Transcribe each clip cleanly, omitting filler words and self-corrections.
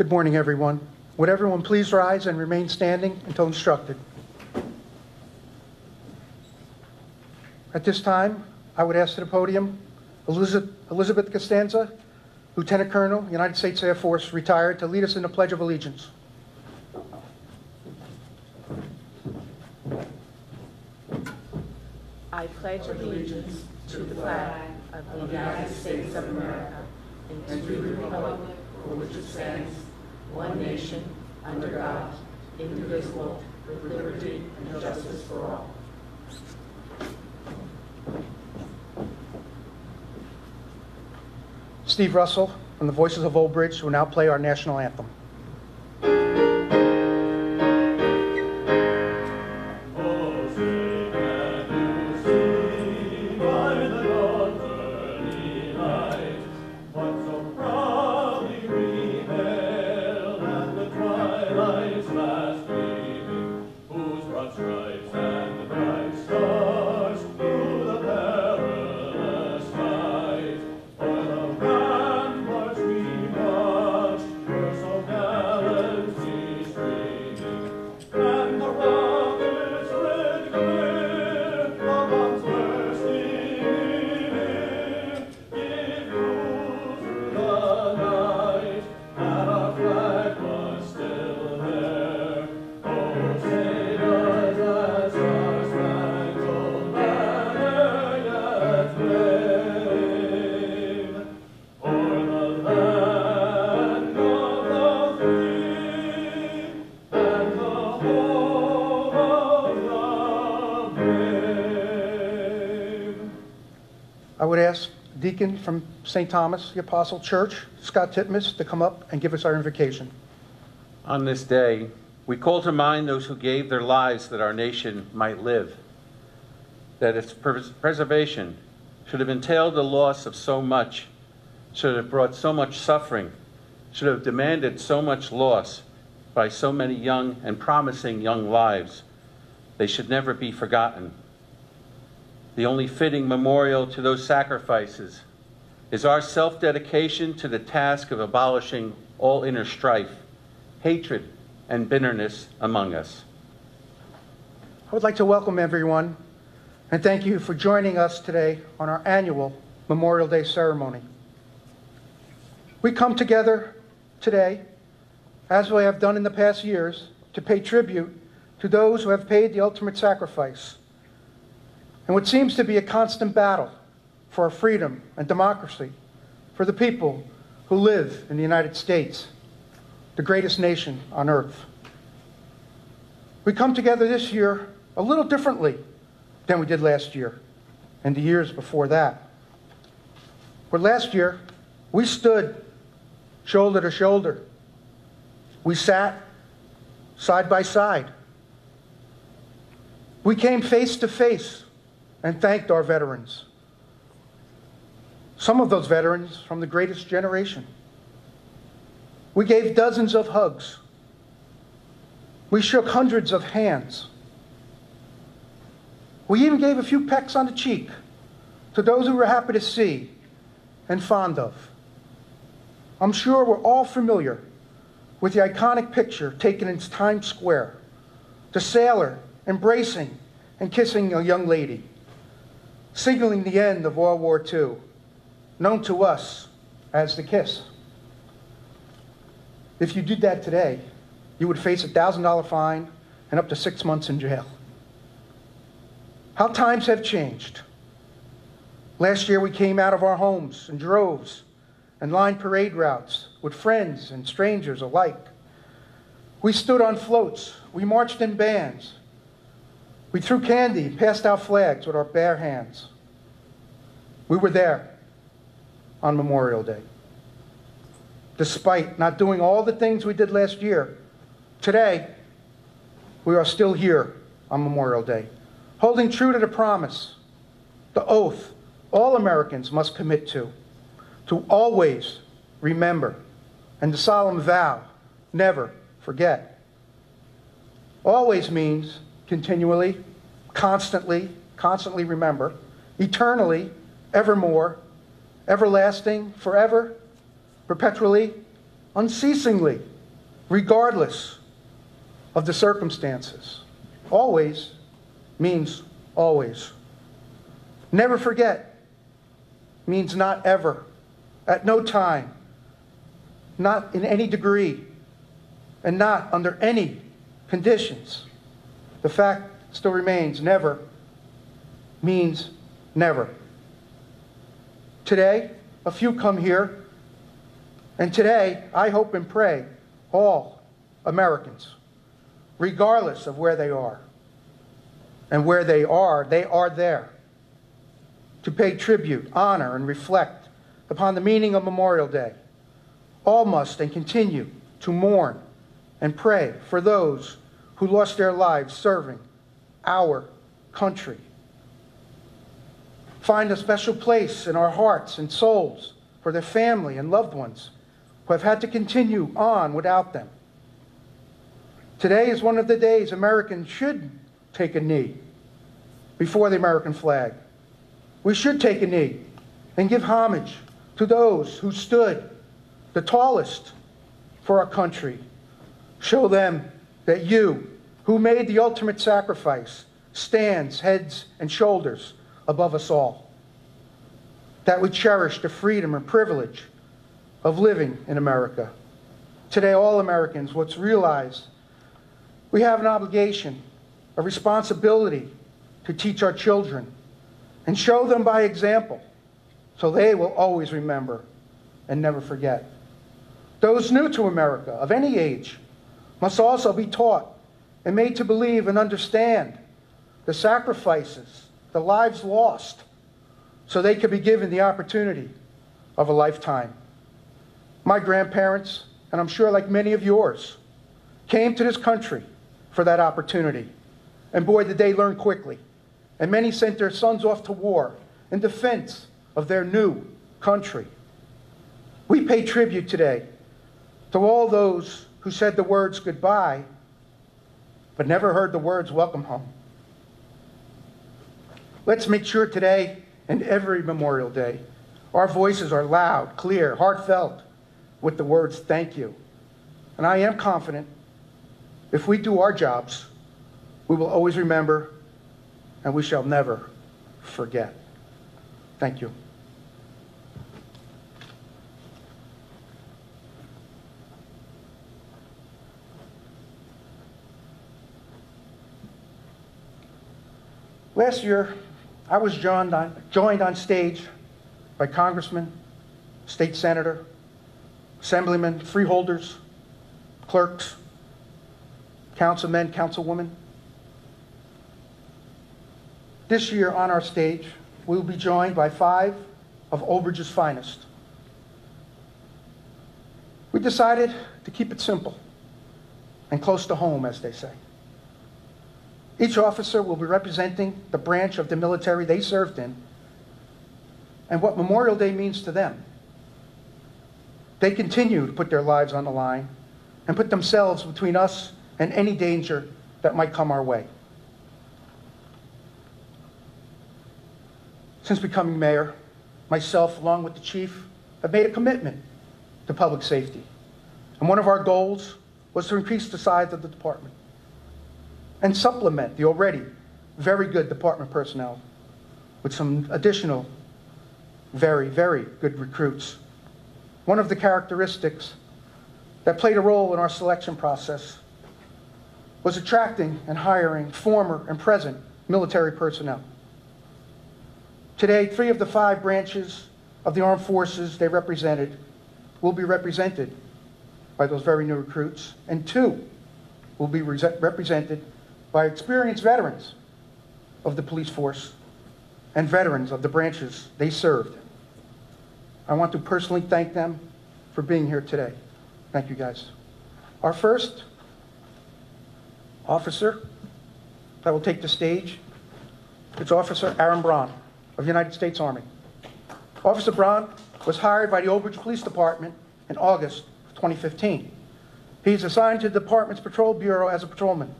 Good morning, everyone. Would everyone please rise and remain standing until instructed? At this time, I would ask to the podium Elizabeth Costanza, Lieutenant Colonel, United States Air Force, retired, to lead us in the Pledge of Allegiance. I pledge allegiance to the flag of the United States of America and to the republic for which it stands, one nation, under God, indivisible, with liberty and justice for all. Steve Russell from the Voices of Old Bridge will now play our national anthem. I would ask Deacon from St. Thomas, the Apostle Church, Scott TITMAS, to come up and give us our invocation. On this day, we call to mind those who gave their lives that our nation might live, that its preservation should have entailed the loss of so much, should have brought so much suffering, should have demanded so much loss by so many young and promising young lives. They should never be forgotten. The only fitting memorial to those sacrifices is our self-dedication to the task of abolishing all inner strife, hatred, and bitterness among us. I would like to welcome everyone and thank you for joining us today on our annual Memorial Day ceremony. We come together today, as we have done in the past years, to pay tribute to those who have paid the ultimate sacrifice in what seems to be a constant battle for our freedom and democracy, for the people who live in the United States, the greatest nation on earth. We come together this year a little differently than we did last year and the years before that. Where last year, we stood shoulder to shoulder. We sat side by side. We came face to face and thanked our veterans. Some of those veterans from the greatest generation. We gave dozens of hugs. We shook hundreds of hands. We even gave a few pecks on the cheek to those we were happy to see and fond of. I'm sure we're all familiar with the iconic picture taken in Times Square, the sailor embracing and kissing a young lady, signaling the end of World War II, known to us as the kiss. If you did that today, you would face a $1,000 fine and up to 6 months in jail. How times have changed. Last year we came out of our homes in droves and lined parade routes with friends and strangers alike. We stood on floats, we marched in bands, we threw candy and passed out flags with our bare hands. We were there on Memorial Day. Despite not doing all the things we did last year, today we are still here on Memorial Day, holding true to the promise, the oath all Americans must commit to always remember, and the solemn vow, never forget. Always means continually, constantly remember, eternally, evermore, everlasting, forever, perpetually, unceasingly, regardless of the circumstances. Always means always. Never forget means not ever, at no time, not in any degree, and not under any conditions. The fact still remains, never means never. Today, a few come here, and today, I hope and pray all Americans, regardless of where they are, and where they are there, to pay tribute, honor, and reflect upon the meaning of Memorial Day. All must and continue to mourn and pray for those who lost their lives serving our country. Find a special place in our hearts and souls for their family and loved ones who have had to continue on without them. Today is one of the days Americans should take a knee before the American flag. We should take a knee and give homage to those who stood the tallest for our country. Show them that you, who made the ultimate sacrifice, stands heads and shoulders above us all. That we cherish the freedom and privilege of living in America. Today, all Americans must realize we have an obligation, a responsibility to teach our children and show them by example so they will always remember and never forget. Those new to America, of any age, must also be taught and made to believe and understand the sacrifices, the lives lost, so they could be given the opportunity of a lifetime. My grandparents, and I'm sure like many of yours, came to this country for that opportunity. And boy, did they learn quickly. And many sent their sons off to war in defense of their new country. We pay tribute today to all those who said the words goodbye, but never heard the words welcome home. Let's make sure today and every Memorial Day, our voices are loud, clear, heartfelt, with the words thank you. And I am confident if we do our jobs, we will always remember and we shall never forget. Thank you. Last year, I was joined on stage by congressmen, state senator, assemblymen, freeholders, clerks, councilmen, councilwomen. This year on our stage, we will be joined by 5 of Old Bridge's finest. We decided to keep it simple and close to home, as they say. Each officer will be representing the branch of the military they served in and what Memorial Day means to them. They continue to put their lives on the line and put themselves between us and any danger that might come our way. Since becoming mayor, myself, along with the chief, have made a commitment to public safety. And one of our goals was to increase the size of the department and supplement the already very good department personnel with some additional very, very good recruits. One of the characteristics that played a role in our selection process was attracting and hiring former and present military personnel. Today, 3 of the 5 branches of the armed forces they represented will be represented by those very new recruits, and 2 will be represented by experienced veterans of the police force and veterans of the branches they served. I want to personally thank them for being here today. Thank you, guys. Our first officer that will take the stage is Officer Aaron Braun of the United States Army. Officer Braun was hired by the Old Bridge Police Department in August of 2015. He is assigned to the department's patrol bureau as a patrolman.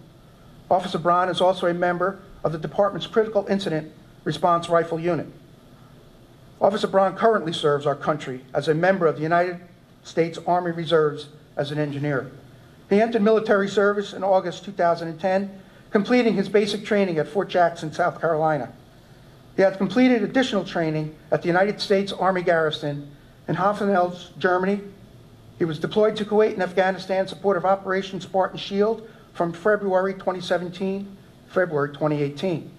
Officer Braun is also a member of the department's Critical Incident Response Rifle Unit. Officer Braun currently serves our country as a member of the United States Army Reserves as an engineer. He entered military service in August 2010, completing his basic training at Fort Jackson, South Carolina. He had completed additional training at the United States Army Garrison in Hoffenfels, Germany. He was deployed to Kuwait and Afghanistan in support of Operation Spartan Shield from February 2017 to February 2018.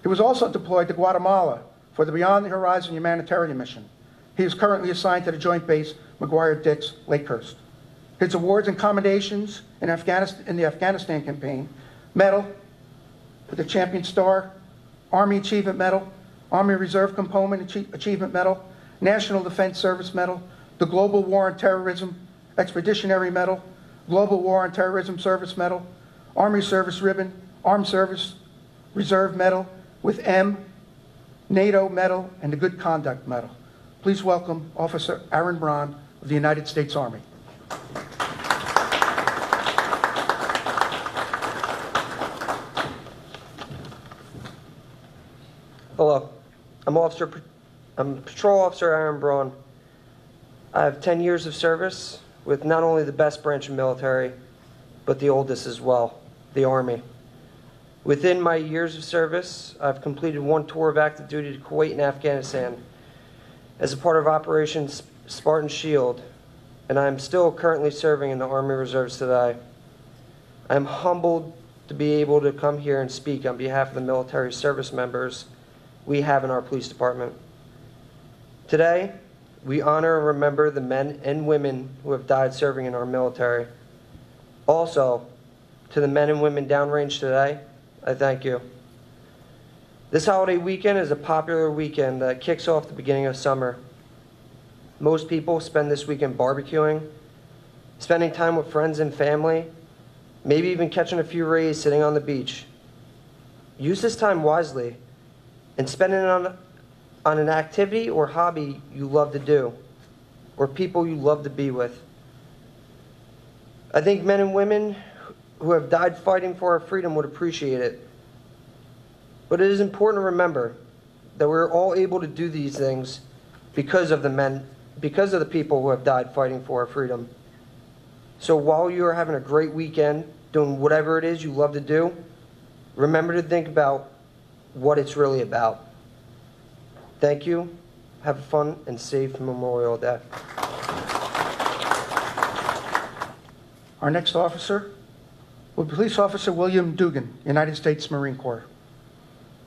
He was also deployed to Guatemala for the Beyond the Horizon humanitarian mission. He is currently assigned to the Joint Base McGuire-Dix, Lakehurst. His awards and commendations in the Afghanistan campaign: Medal with the Champion Star, Army Achievement Medal, Army Reserve Component Achievement Medal, National Defense Service Medal, the Global War on Terrorism Expeditionary Medal, Global War on Terrorism Service Medal, Army Service Ribbon, Armed Service Reserve Medal with M, NATO Medal, and the Good Conduct Medal. Please welcome Officer Aaron Braun of the United States Army. Hello, I'm Patrol Officer Aaron Braun. I have 10 years of service with not only the best branch of military, but the oldest as well, the Army. Within my years of service, I've completed one tour of active duty to Kuwait and Afghanistan as a part of Operation Spartan Shield, and I am still currently serving in the Army Reserves today. I am humbled to be able to come here and speak on behalf of the military service members we have in our police department. Today, we honor and remember the men and women who have died serving in our military. Also, to the men and women downrange today, I thank you. This holiday weekend is a popular weekend that kicks off the beginning of summer. Most people spend this weekend barbecuing, spending time with friends and family, maybe even catching a few rays sitting on the beach. Use this time wisely and spend it on an activity or hobby you love to do, or people you love to be with. I think men and women who have died fighting for our freedom would appreciate it. But it is important to remember that we're all able to do these things because of the people who have died fighting for our freedom. So while you are having a great weekend doing whatever it is you love to do, remember to think about what it's really about. Thank you. Have a fun and safe Memorial Day. Our next officer will be Police Officer William Dugan, United States Marine Corps.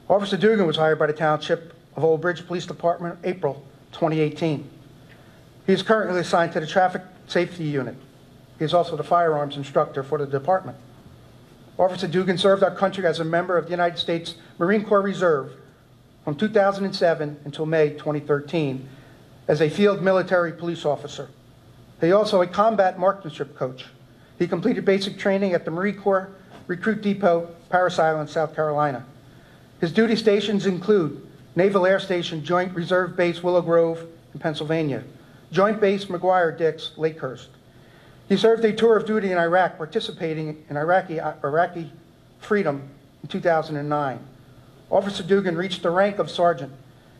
Officer Dugan was hired by the Township of Old Bridge Police Department in April 2018. He is currently assigned to the Traffic Safety Unit. He is also the firearms instructor for the department. Officer Dugan served our country as a member of the United States Marine Corps Reserve from 2007 until May 2013 as a field military police officer. He is also a combat marksmanship coach. He completed basic training at the Marine Corps Recruit Depot, Parris Island, South Carolina. His duty stations include Naval Air Station Joint Reserve Base Willow Grove in Pennsylvania, Joint Base McGuire-Dix, Lakehurst. He served a tour of duty in Iraq, participating in Iraqi freedom in 2009. Officer Dugan reached the rank of sergeant.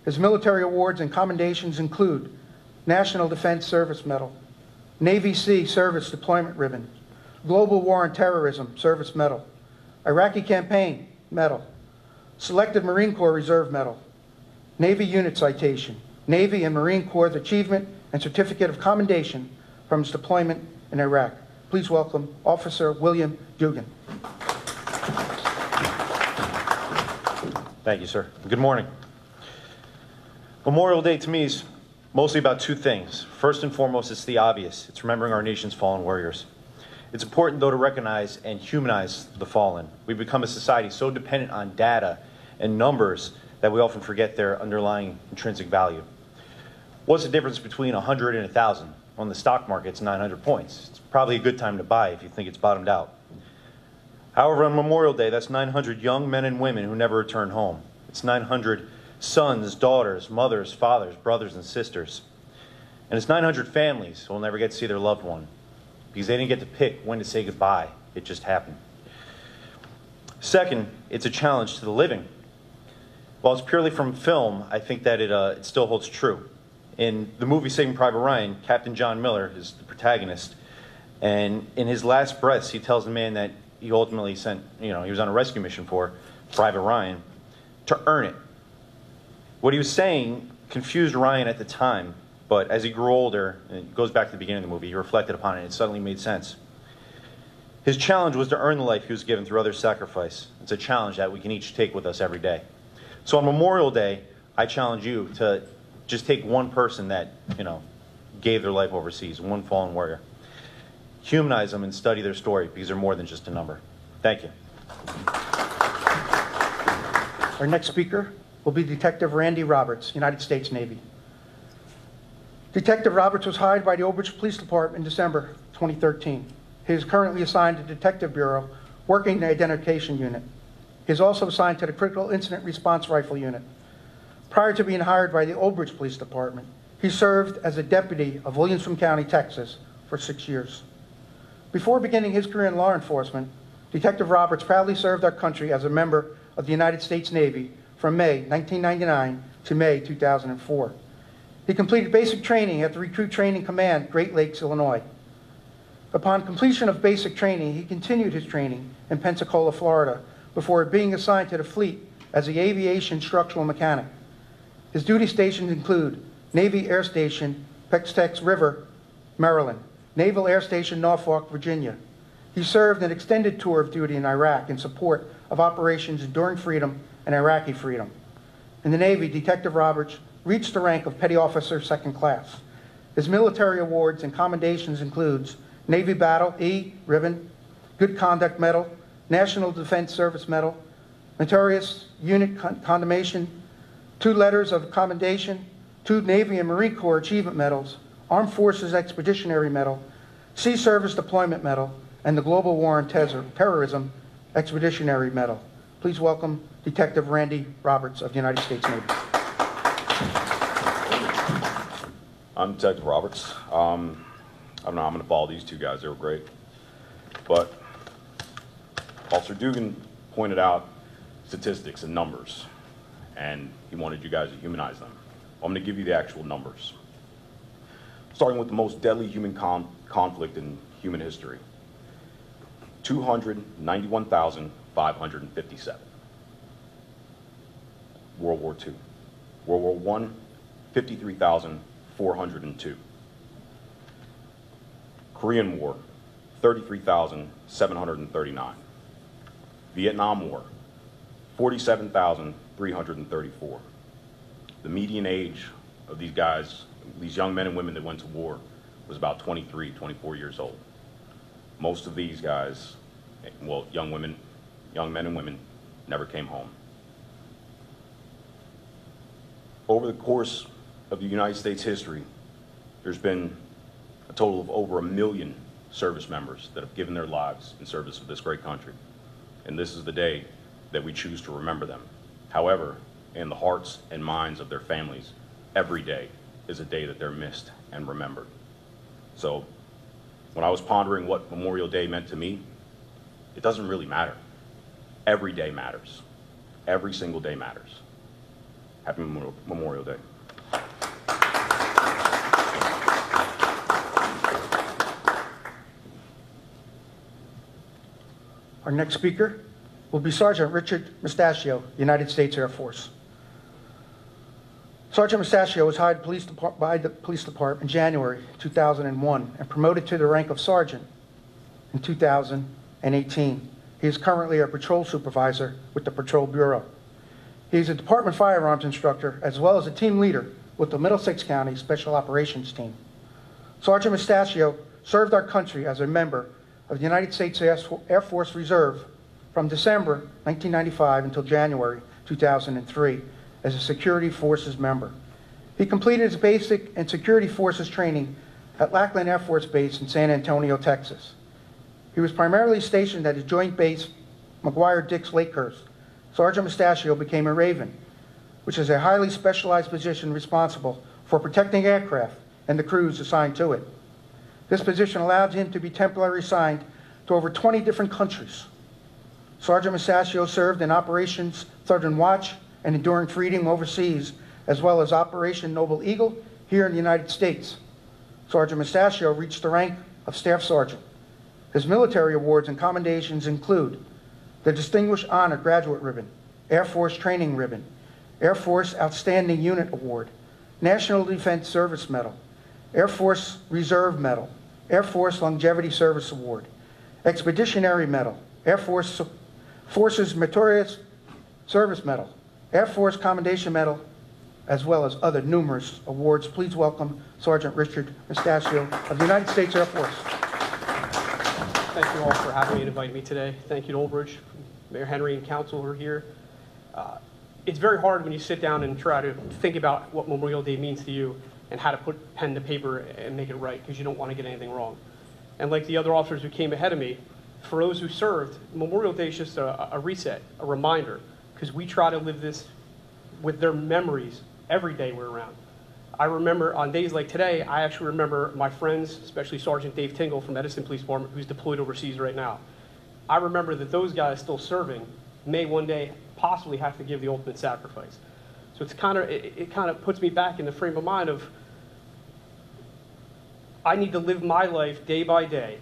His military awards and commendations include National Defense Service Medal, Navy Sea Service Deployment Ribbon, Global War on Terrorism Service Medal, Iraqi Campaign Medal, Selected Marine Corps Reserve Medal, Navy Unit Citation, Navy and Marine Corps Achievement and Certificate of Commendation from his deployment in Iraq. Please welcome Officer William Dugan. Thank you, sir. Good morning. Memorial Day to me is mostly about two things. First and foremost, it's the obvious. It's remembering our nation's fallen warriors. It's important, though, to recognize and humanize the fallen. We've become a society so dependent on data and numbers that we often forget their underlying intrinsic value. What's the difference between 100 and 1,000? On the stock market, it's 900 points. It's probably a good time to buy if you think it's bottomed out. However, on Memorial Day, that's 900 young men and women who never return home. It's 900 sons, daughters, mothers, fathers, brothers, and sisters. And it's 900 families who will never get to see their loved one because they didn't get to pick when to say goodbye. It just happened. Second, it's a challenge to the living. While it's purely from film, I think that it still holds true. In the movie Saving Private Ryan, Captain John Miller is the protagonist, and in his last breaths, he tells the man that he ultimately sent, he was on a rescue mission for, Private Ryan, to earn it. What he was saying confused Ryan at the time, but as he grew older, and it goes back to the beginning of the movie, he reflected upon it and it suddenly made sense. His challenge was to earn the life he was given through other sacrifice. It's a challenge that we can each take with us every day. So on Memorial Day, I challenge you to just take one person that, gave their life overseas, one fallen warrior. Humanize them and study their story because they're more than just a number. Thank you. Our next speaker will be Detective Randy Roberts, United States Navy. Detective Roberts was hired by the Old Bridge Police Department in December 2013. He is currently assigned to the Detective Bureau, working in the Identification Unit. He is also assigned to the Critical Incident Response Rifle Unit. Prior to being hired by the Old Bridge Police Department, he served as a deputy of Williamson County, Texas, for 6 years. Before beginning his career in law enforcement, Detective Roberts proudly served our country as a member of the United States Navy from May 1999 to May 2004. He completed basic training at the Recruit Training Command, Great Lakes, Illinois. Upon completion of basic training, he continued his training in Pensacola, Florida, before being assigned to the fleet as the aviation structural mechanic. His duty stations include Navy Air Station, Pextex River, Maryland, Naval Air Station, Norfolk, Virginia. He served an extended tour of duty in Iraq in support of Operations Enduring Freedom and Iraqi Freedom. In the Navy, Detective Roberts reached the rank of Petty Officer Second Class. His military awards and commendations includes Navy Battle E Ribbon, Good Conduct Medal, National Defense Service Medal, Meritorious Unit Condemnation, 2 letters of commendation, 2 Navy and Marine Corps Achievement Medals, Armed Forces Expeditionary Medal, Sea Service Deployment Medal, and the Global War on Terrorism Expeditionary Medal. Please welcome Detective Randy Roberts of the United States Navy. I'm Detective Roberts. I don't know, I'm going to follow these 2 guys. They were great. But Officer Dugan pointed out statistics and numbers, and he wanted you guys to humanize them. I'm going to give you the actual numbers. Starting with the most deadly human conflict in human history, 291,557. World War II. World War I, 53,402. Korean War, 33,739. Vietnam War, 47,334. The median age of these guys, these young men and women that went to war, was about 23, 24 years old. Most of these guys, well, young men and women, never came home. Over the course of the United States history, there's been a total of over 1 million service members that have given their lives in service of this great country. And this is the day that we choose to remember them. However, in the hearts and minds of their families, every day is a day that they're missed and remembered. So when I was pondering what Memorial Day meant to me, it doesn't really matter. Every day matters. Every single day matters. Happy Memorial Day. Our next speaker will be Sergeant Richard Mustacchio, United States Air Force. Sergeant Mustacchio was hired by the police department in January 2001 and promoted to the rank of sergeant in 2018. He is currently a patrol supervisor with the Patrol Bureau. He is a department firearms instructor as well as a team leader with the Middlesex County Special Operations Team. Sergeant Mustacchio served our country as a member of the United States Air Force Reserve from December 1995 until January 2003 as a Security Forces member. He completed his basic and Security Forces training at Lackland Air Force Base in San Antonio, Texas. He was primarily stationed at his Joint Base McGuire-Dix Lakehurst. Sergeant Mustacchio became a Raven, which is a highly specialized position responsible for protecting aircraft and the crews assigned to it. This position allowed him to be temporarily assigned to over 20 different countries. Sergeant Mustacchio served in Operations Southern Watch and Enduring Freedom overseas, as well as Operation Noble Eagle here in the United States. Sergeant Mustacchio reached the rank of Staff Sergeant. His military awards and commendations include the Distinguished Honor Graduate Ribbon, Air Force Training Ribbon, Air Force Outstanding Unit Award, National Defense Service Medal, Air Force Reserve Medal, Air Force Longevity Service Award, Expeditionary Medal, Air Forces Meritorious Service Medal, Air Force Commendation Medal, as well as other numerous awards. Please welcome Sergeant Richard Mustacchio of the United States Air Force. Thank you all for having me and inviting me today. Thank you to Old Bridge, Mayor Henry and Council who are here. It's very hard when you sit down and try to think about what Memorial Day means to you and how to put pen to paper and make it right, because you don't want to get anything wrong. And like the other officers who came ahead of me, for those who served, Memorial Day is just a reset, a reminder, because we try to live this with their memories every day we're around. I remember on days like today, I actually remember my friends, especially Sergeant Dave Tingle from Edison Police Department, who's deployed overseas right now. I remember that those guys still serving may one day possibly have to give the ultimate sacrifice. So it's it kind of puts me back in the frame of mind of I need to live my life day by day,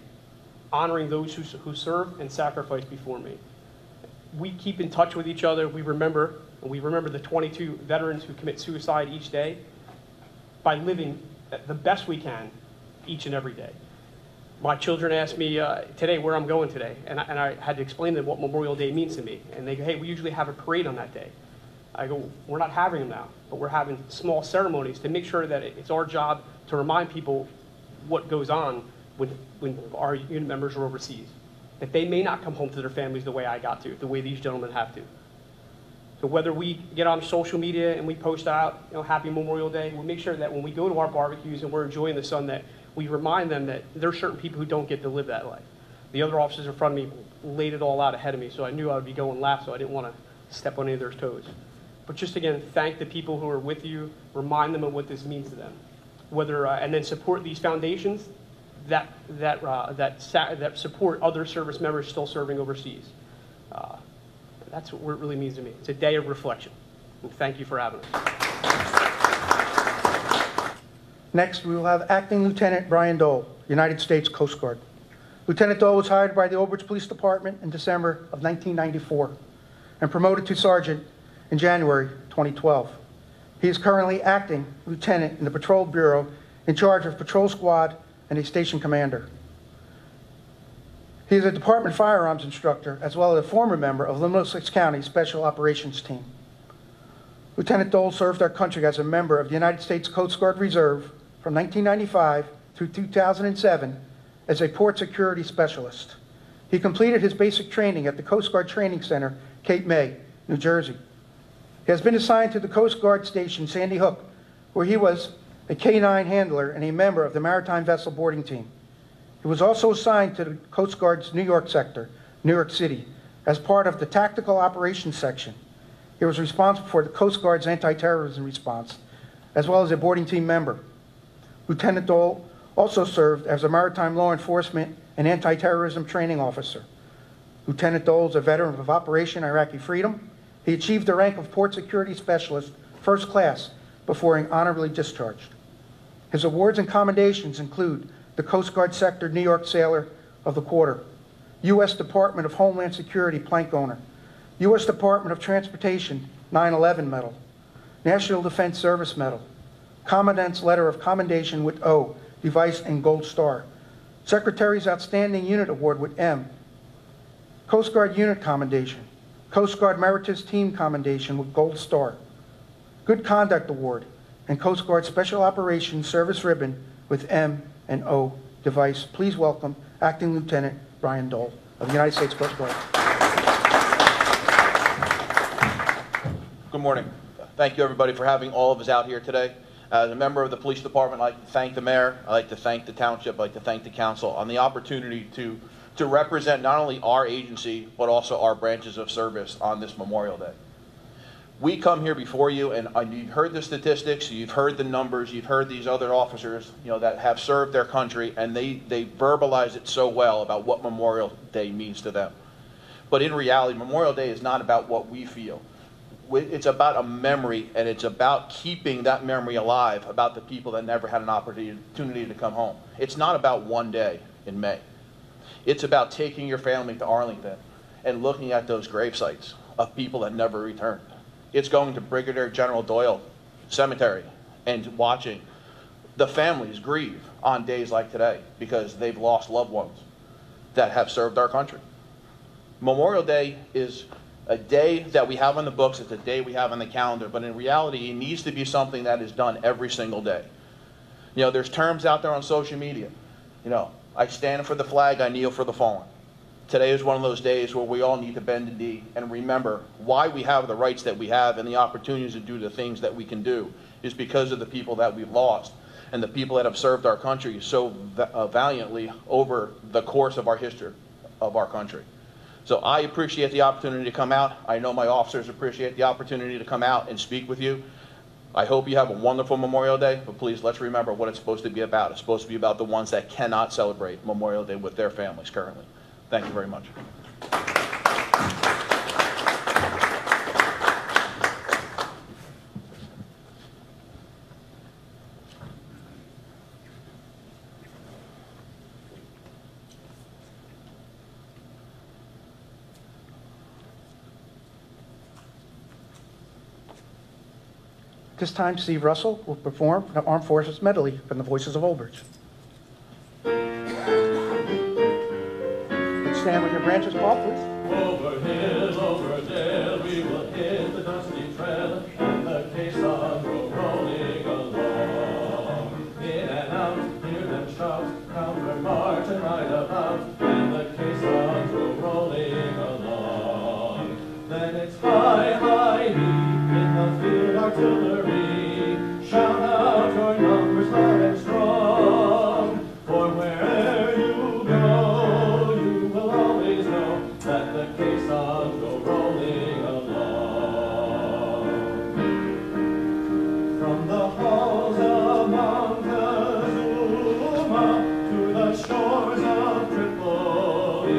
honoring those who serve and sacrifice before me. We keep in touch with each other. We remember the 22 veterans who commit suicide each day by living the best we can each and every day. My children asked me today where I'm going today, and I had to explain to them what Memorial Day means to me. And they go, hey, we usually have a parade on that day. I go, we're not having them now, but we're having small ceremonies to make sure that it's our job to remind people what goes on when our unit members are overseas. That they may not come home to their families the way I got to, the way these gentlemen have to. So whether we get on social media and we post out, Happy Memorial Day, we'll make sure that when we go to our barbecues and we're enjoying the sun, that we remind them that there are certain people who don't get to live that life. The other officers in front of me laid it all out ahead of me, so I knew I would be going last, so I didn't want to step on any of their toes. But just again, thank the people who are with you, remind them of what this means to them. Whether and then support these foundations that support other service members still serving overseas. That's what it really means to me. It's a day of reflection. And thank you for having us. Next, we will have Acting Lieutenant Brian DOEL, United States Coast Guard. Lieutenant DOEL was hired by the Old Bridge Police Department in December of 1994 and promoted to Sergeant in January 2012. He is currently Acting Lieutenant in the Patrol Bureau in charge of Patrol Squad and a Station Commander. He is a Department Firearms instructor as well as a former member of the Middlesex County Special Operations Team. Lieutenant DOEL served our country as a member of the United States Coast Guard Reserve from 1995 through 2007 as a port security specialist. He completed his basic training at the Coast Guard Training Center, Cape May, New Jersey. He has been assigned to the Coast Guard Station Sandy Hook, where he was a K-9 handler and a member of the Maritime Vessel Boarding Team. He was also assigned to the Coast Guard's New York sector, New York City, as part of the Tactical Operations Section. He was responsible for the Coast Guard's anti-terrorism response, as well as a boarding team member. Lieutenant DOEL also served as a maritime law enforcement and anti-terrorism training officer. Lieutenant DOEL is a veteran of Operation Iraqi Freedom. He achieved the rank of Port Security Specialist, First Class, before being honorably discharged. His awards and commendations include the Coast Guard Sector New York Sailor of the Quarter, U.S. Department of Homeland Security Plank Owner, U.S. Department of Transportation 9/11 Medal, National Defense Service Medal, Commandant's Letter of Commendation with O, Device and Gold Star, Secretary's Outstanding Unit Award with M, Coast Guard Unit Commendation, Coast Guard Meritorious Team Commendation with Gold Star, Good Conduct Award, and Coast Guard Special Operations Service Ribbon with M and O device. Please welcome Acting Lieutenant Brian DOEL of the United States Coast Guard. Good morning. Thank you, everybody, for having all of us out here today. As a member of the police department, I'd like to thank the mayor, I'd like to thank the township, I'd like to thank the council on the opportunity to represent not only our agency, but also our branches of service on this Memorial Day. We come here before you, and you've heard the statistics, you've heard the numbers, you've heard these other officers, that have served their country, and they verbalize it so well about what Memorial Day means to them. But in reality, Memorial Day is not about what we feel. It's about a memory, and it's about keeping that memory alive about the people that never had an opportunity to come home. It's not about one day in May. It's about taking your family to Arlington and looking at those grave sites of people that never returned. It's going to Brigadier General Doyle Cemetery and watching the families grieve on days like today because they've lost loved ones that have served our country. Memorial Day is a day that we have on the books. It's a day we have on the calendar, but in reality, it needs to be something that is done every single day. You know, there's terms out there on social media. You know, I stand for the flag, I kneel for the fallen. Today is one of those days where we all need to bend the knee and remember why we have the rights that we have and the opportunities to do the things that we can do is because of the people that we've lost and the people that have served our country so valiantly over the course of our history of our country. So I appreciate the opportunity to come out. I know my officers appreciate the opportunity to come out and speak with you. I hope you have a wonderful Memorial Day, but please let's remember what it's supposed to be about. It's supposed to be about the ones that cannot celebrate Memorial Day with their families currently. Thank you very much. This time, Steve Russell will perform the Armed Forces Medley from the Voices of Old Bridge. Let's stand with your branches, Paul, please. Over hill, over dale, we will hit the dusty trail, and the caissons go rolling along. In and out, hear them shout, counter march and ride about, and the caissons go rolling along. Then it's high, high, in the field artillery, shout out your numbers loud and strong, for wherever you go, you will always know that the caissons go rolling along. From the halls of Montezuma to the shores of Tripoli,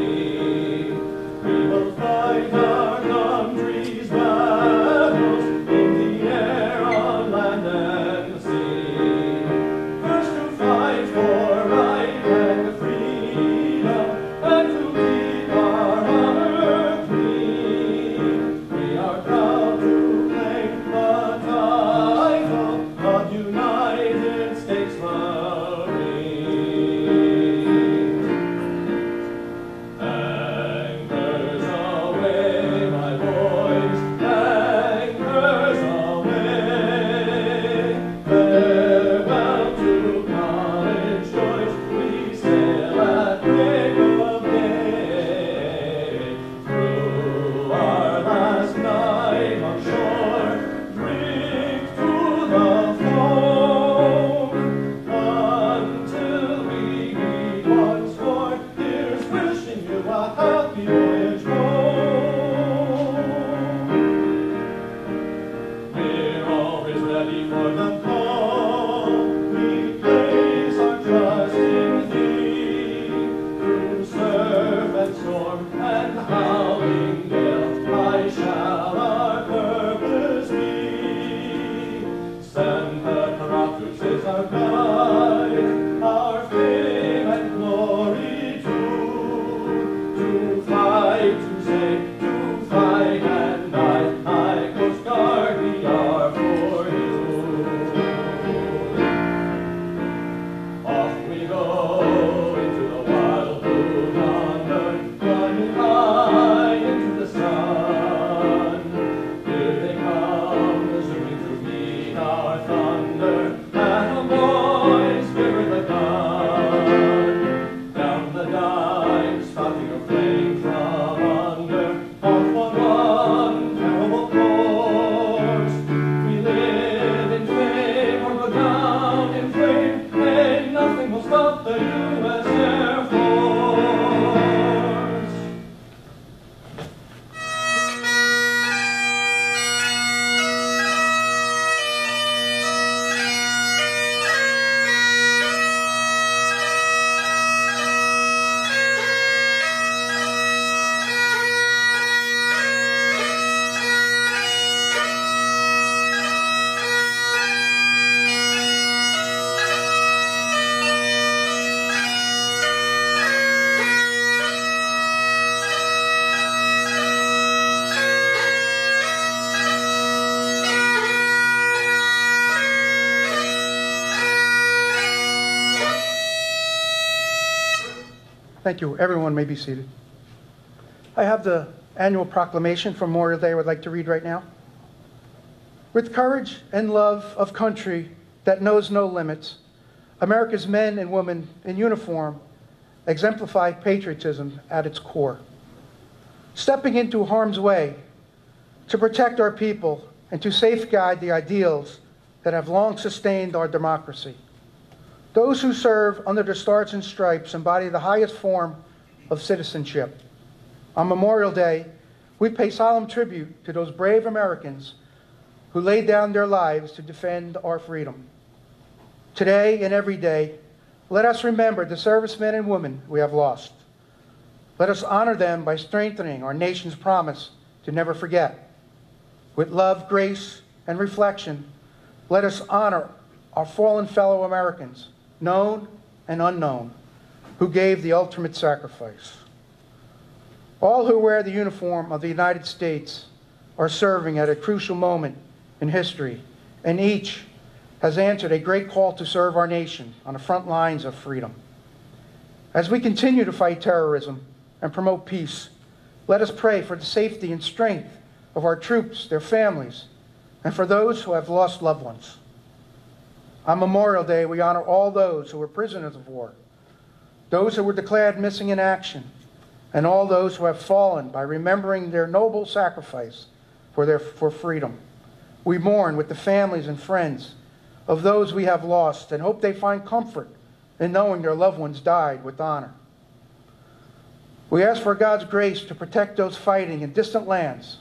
Thank you. Everyone may be seated. I have the annual proclamation for Memorial Day I would like to read right now. With courage and love of country that knows no limits, America's men and women in uniform exemplify patriotism at its core. Stepping into harm's way to protect our people and to safeguard the ideals that have long sustained our democracy. Those who serve under the Stars and Stripes embody the highest form of citizenship. On Memorial Day, we pay solemn tribute to those brave Americans who laid down their lives to defend our freedom. Today and every day, let us remember the servicemen and women we have lost. Let us honor them by strengthening our nation's promise to never forget. With love, grace, and reflection, let us honor our fallen fellow Americans, known and unknown, who gave the ultimate sacrifice. All who wear the uniform of the United States are serving at a crucial moment in history, and each has answered a great call to serve our nation on the front lines of freedom. As we continue to fight terrorism and promote peace, let us pray for the safety and strength of our troops, their families, and for those who have lost loved ones. On Memorial Day, we honor all those who were prisoners of war, those who were declared missing in action, and all those who have fallen by remembering their noble sacrifice for freedom. We mourn with the families and friends of those we have lost and hope they find comfort in knowing their loved ones died with honor. We ask for God's grace to protect those fighting in distant lands,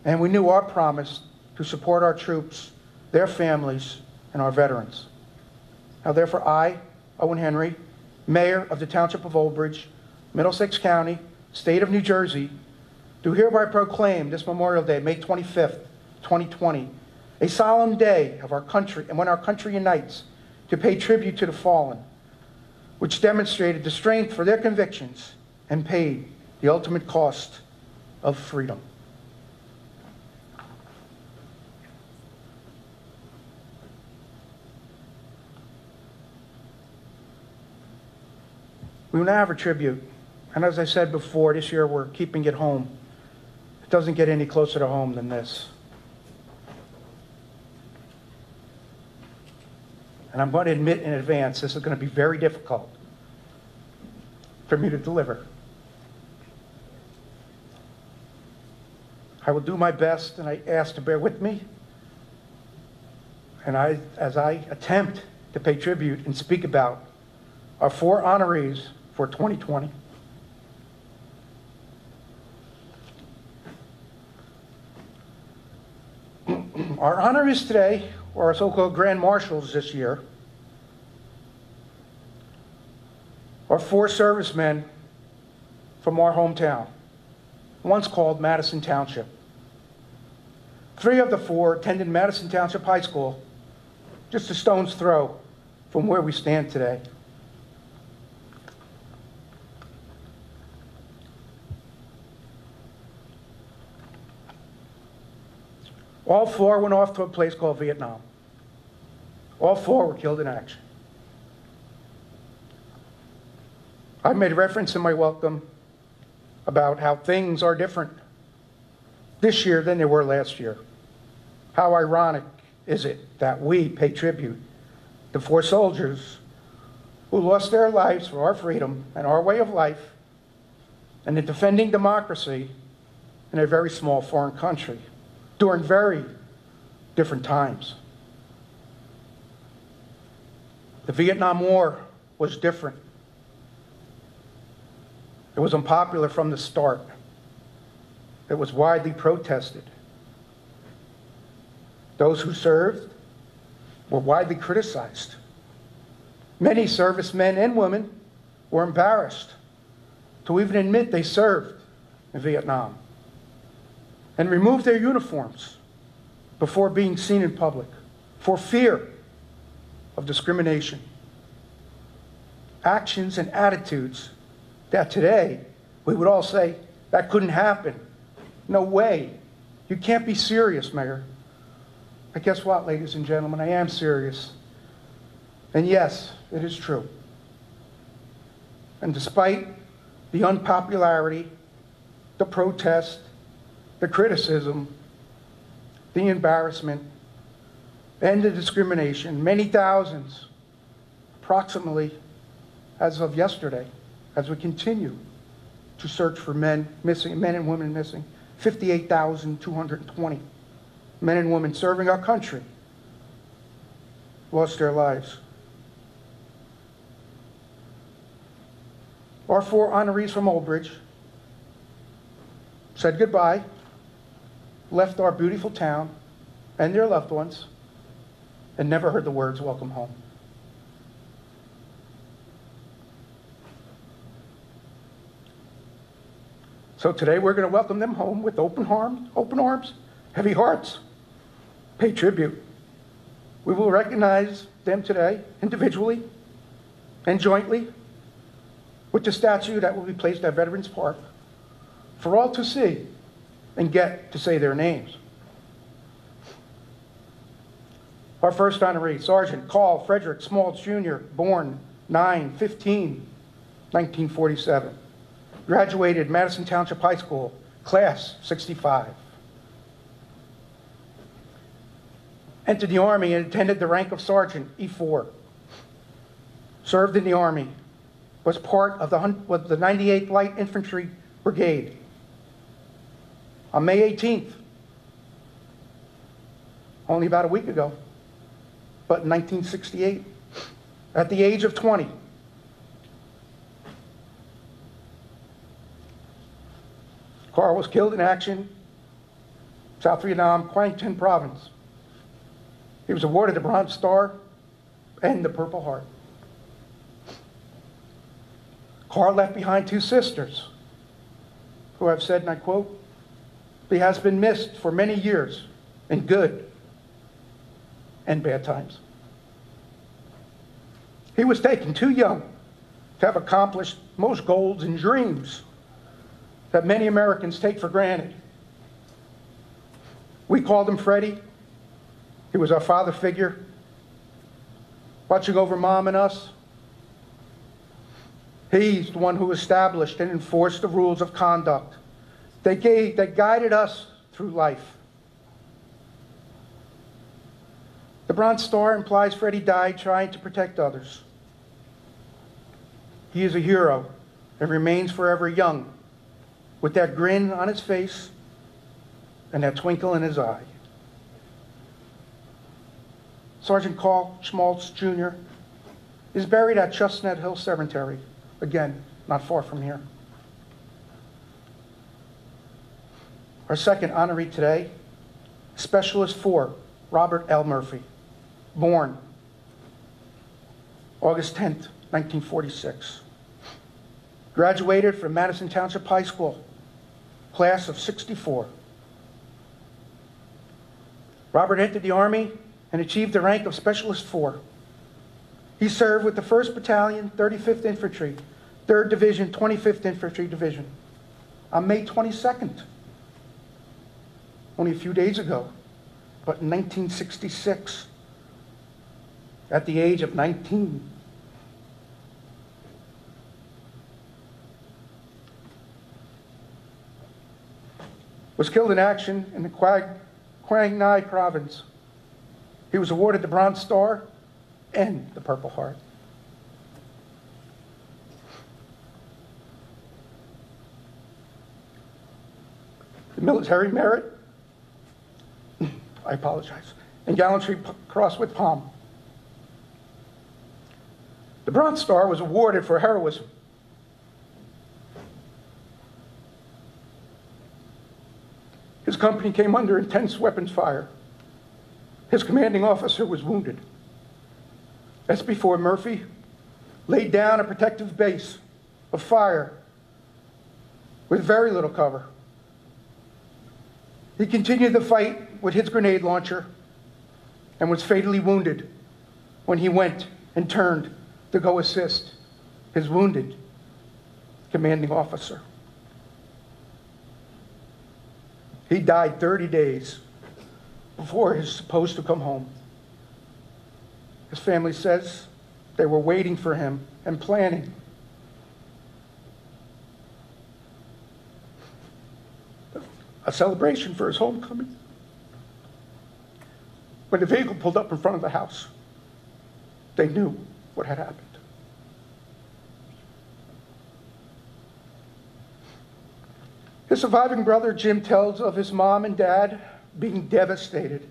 and we renew our promise to support our troops, their families, and our veterans. Now therefore I, Owen Henry, Mayor of the Township of Old Bridge, Middlesex County, State of New Jersey, do hereby proclaim this Memorial Day, May 25th, 2020, a solemn day of our country and when our country unites to pay tribute to the fallen, which demonstrated the strength for their convictions and paid the ultimate cost of freedom. We will now have a tribute, and as I said before, this year we're keeping it home. It doesn't get any closer to home than this. And I'm going to admit in advance, this is going to be very difficult for me to deliver. I will do my best, and I ask to bear with me. And as I attempt to pay tribute and speak about our 4 honorees for 2020. Our honorees today, or our so-called Grand Marshals this year, are 4 servicemen from our hometown, once called Madison Township. 3 of the 4 attended Madison Township High School, just a stone's throw from where we stand today. All 4 went off to a place called Vietnam. All 4 were killed in action. I made reference in my welcome about how things are different this year than they were last year. How ironic is it that we pay tribute to 4 soldiers who lost their lives for our freedom and our way of life and in defending democracy in a very small foreign country during very different times. The Vietnam War was different. It was unpopular from the start. It was widely protested. Those who served were widely criticized. Many servicemen and women were embarrassed to even admit they served in Vietnam and removed their uniforms before being seen in public for fear of discrimination. Actions and attitudes that today we would all say, that couldn't happen. No way. You can't be serious, Mayor. But guess what, ladies and gentlemen? I am serious. And yes, it is true. And despite the unpopularity, the protest, the criticism, the embarrassment, and the discrimination. Many thousands, approximately as of yesterday, as we continue to search for men and women missing, 58,220 men and women serving our country lost their lives. Our 4 honorees from Old Bridge said goodbye, left our beautiful town and their loved ones, and never heard the words, "Welcome home." So today we're going to welcome them home with open arms, heavy hearts, pay tribute. We will recognize them today individually and jointly with the statue that will be placed at Veterans Park for all to see and get to say their names. Our first honoree, Sergeant Carl Frederick Smalls Jr., born 9/15/1947. Graduated Madison Township High School, class 65. Entered the Army and attended the rank of Sergeant E4. Served in the Army. Was part of the 98th Light Infantry Brigade. On May 18th, only about a week ago, but in 1968, at the age of 20, Carl was killed in action, South Vietnam, Quang Tinh Province. He was awarded the Bronze Star and the Purple Heart. Carl left behind 2 sisters who have said, and I quote, "He has been missed for many years in good and bad times." He was taken too young to have accomplished most goals and dreams that many Americans take for granted. We called him Freddie. He was our father figure, watching over Mom and us. He's the one who established and enforced the rules of conduct that guided us through life. The Bronze Star implies Freddie died trying to protect others. He is a hero and remains forever young, with that grin on his face and that twinkle in his eye. Sergeant Carl Schmaltz Jr. is buried at Chestnut Hill Cemetery, again, not far from here. Our second honoree today, Specialist 4, Robert L. Murphy, born August 10th, 1946. Graduated from Madison Township High School, class of 64. Robert entered the Army and achieved the rank of Specialist 4. He served with the 1st Battalion, 35th Infantry, 3rd Division, 25th Infantry Division. On May 22nd, only a few days ago, but in 1966, at the age of 19. Was killed in action in the Quang Ngai Province. He was awarded the Bronze Star and the Purple Heart. The Military Merit, I apologize, and Gallantry Cross with Palm. The Bronze Star was awarded for heroism. His company came under intense weapons fire. His commanding officer was wounded. That's before Murphy laid down a protective base of fire with very little cover. He continued the fight with his grenade launcher and was fatally wounded when he went and turned to go assist his wounded commanding officer. He died 30 days before he was supposed to come home. His family says they were waiting for him and planning a celebration for his homecoming when the vehicle pulled up in front of the house. They knew what had happened. His surviving brother, Jim, tells of his mom and dad being devastated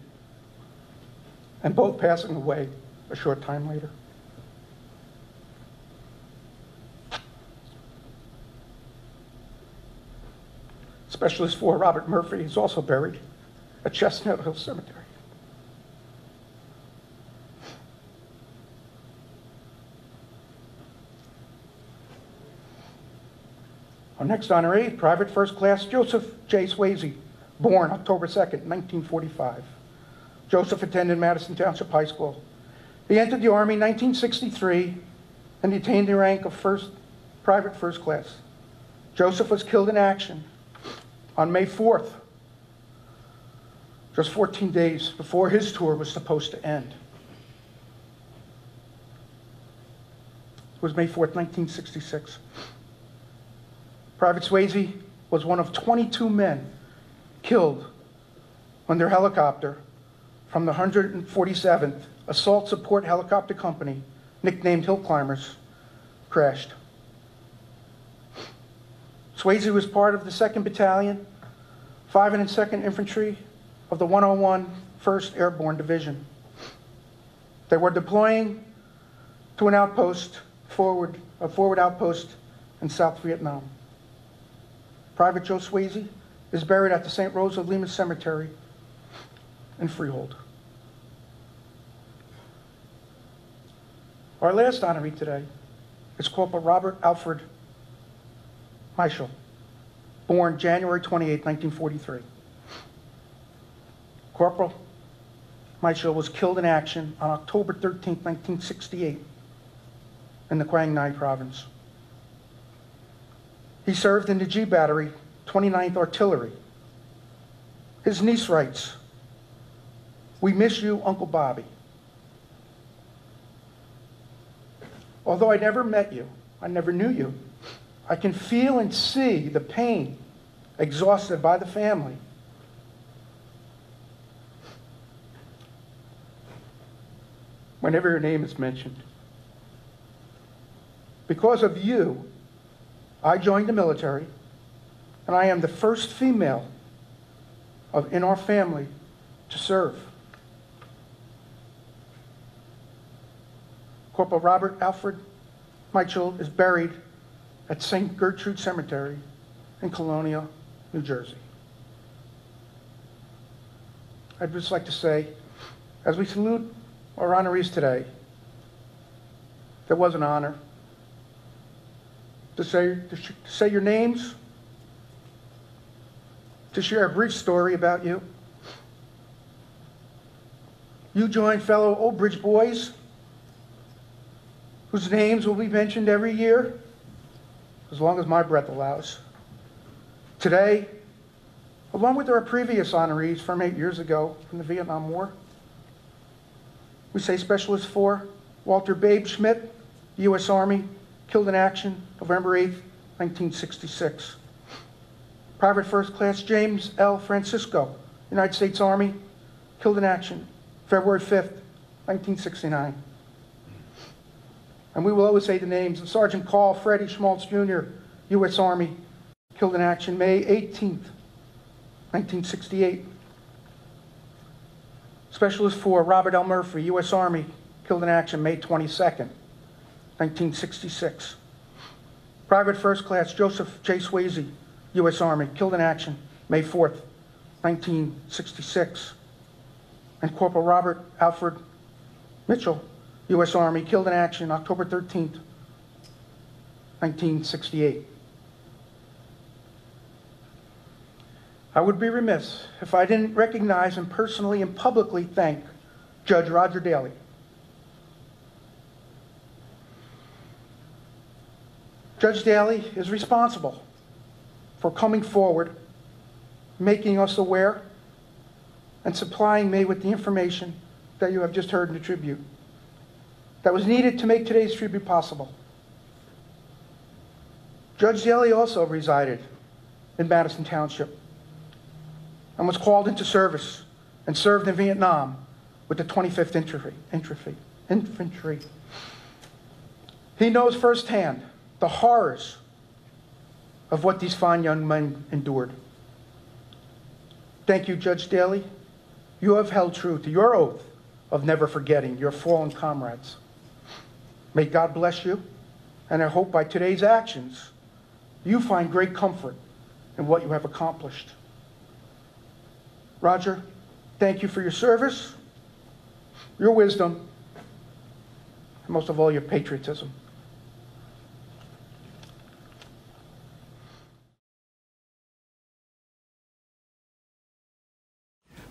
and both passing away a short time later. Specialist 4, Robert Murphy, is also buried at Chestnut Hill Cemetery. Our next honoree, Private First Class Joseph J. Swayze, born October 2nd, 1945. Joseph attended Madison Township High School. He entered the Army in 1963 and attained the rank of Private First Class. Joseph was killed in action on May 4th, just 14 days before his tour was supposed to end. It was May 4th, 1966. Private Swayze was one of 22 men killed when their helicopter from the 147th Assault Support Helicopter Company, nicknamed Hill Climbers, crashed. Swayze was part of the 2nd Battalion, 502nd Infantry of the 101 1st Airborne Division. They were deploying to an outpost, a forward outpost in South Vietnam. Private Joe Swayze is buried at the St. Rose of Lima Cemetery in Freehold. Our last honoree today is Corporal Robert Alfred Michel, born January 28, 1943. Corporal Michel was killed in action on October 13, 1968 in the Quang Ngai province. He served in the G Battery, 29th Artillery. His niece writes, "We miss you, Uncle Bobby. Although I never met you, I never knew you, I can feel and see the pain exhausted by the family. Whenever your name is mentioned. Because of you, I joined the military, and I am the first female in our family to serve." Corporal Robert Alfred Michel is buried at St. Gertrude Cemetery in Colonia, New Jersey. I'd just like to say, as we salute our honorees today, that was an honor to say your names, to share a brief story about you. You join fellow Old Bridge boys whose names will be mentioned every year, as long as my breath allows. Today, along with our previous honorees from 8 years ago from the Vietnam War, we say Specialist 4, Walter Babe Schmidt, U.S. Army, killed in action November 8, 1966. Private First Class James L. Francisco, United States Army, killed in action February 5th, 1969. And we will always say the names of Sergeant Carl Freddie Schmaltz Jr., U.S. Army, killed in action May 18th, 1968. Specialist 4, Robert L. Murphy, U.S. Army, killed in action May 22nd, 1966. Private First Class Joseph J. Swayze, U.S. Army, killed in action May 4th, 1966. And Corporal Robert Alfred Mitchell, U.S. Army, killed in action October 13th, 1968. I would be remiss if I didn't recognize and personally and publicly thank Judge Roger Daly. Judge Daly is responsible for coming forward, making us aware, and supplying me with the information that you have just heard in the tribute that was needed to make today's tribute possible. Judge Daly also resided in Madison Township. and was called into service and served in Vietnam with the 25th Infantry. He knows firsthand the horrors of what these fine young men endured. Thank you, Judge Daly. You have held true to your oath of never forgetting your fallen comrades. May God bless you, and I hope by today's actions, you find great comfort in what you have accomplished. Roger, thank you for your service, your wisdom, and most of all, your patriotism.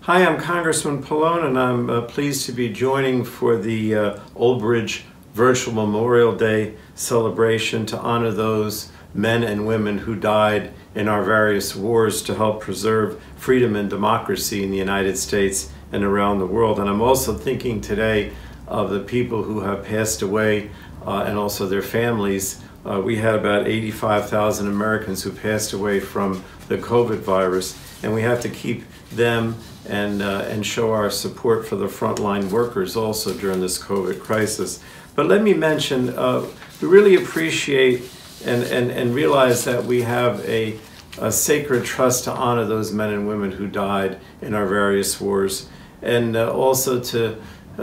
Hi, I'm Congressman Pallone, and I'm pleased to be joining for the Old Bridge Virtual Memorial Day celebration to honor those men and women who died in our various wars to help preserve freedom and democracy in the United States and around the world. And I'm also thinking today of the people who have passed away and also their families. We had about 85,000 Americans who passed away from the COVID virus, and we have to keep them and show our support for the frontline workers also during this COVID crisis. But let me mention, we really appreciate and realize that we have a sacred trust to honor those men and women who died in our various wars, and also to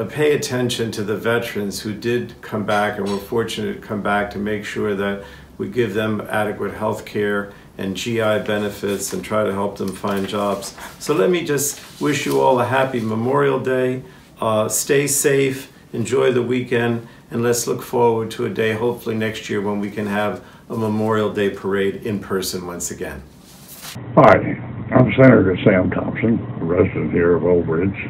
pay attention to the veterans who did come back and were fortunate to come back, to make sure that we give them adequate health care and GI benefits and try to help them find jobs. So let me just wish you all a happy Memorial Day. Stay safe, enjoy the weekend, and let's look forward to a day hopefully next year when we can have a Memorial Day parade in person once again. Hi, I'm Senator Sam Thompson, a resident here of Old Bridge.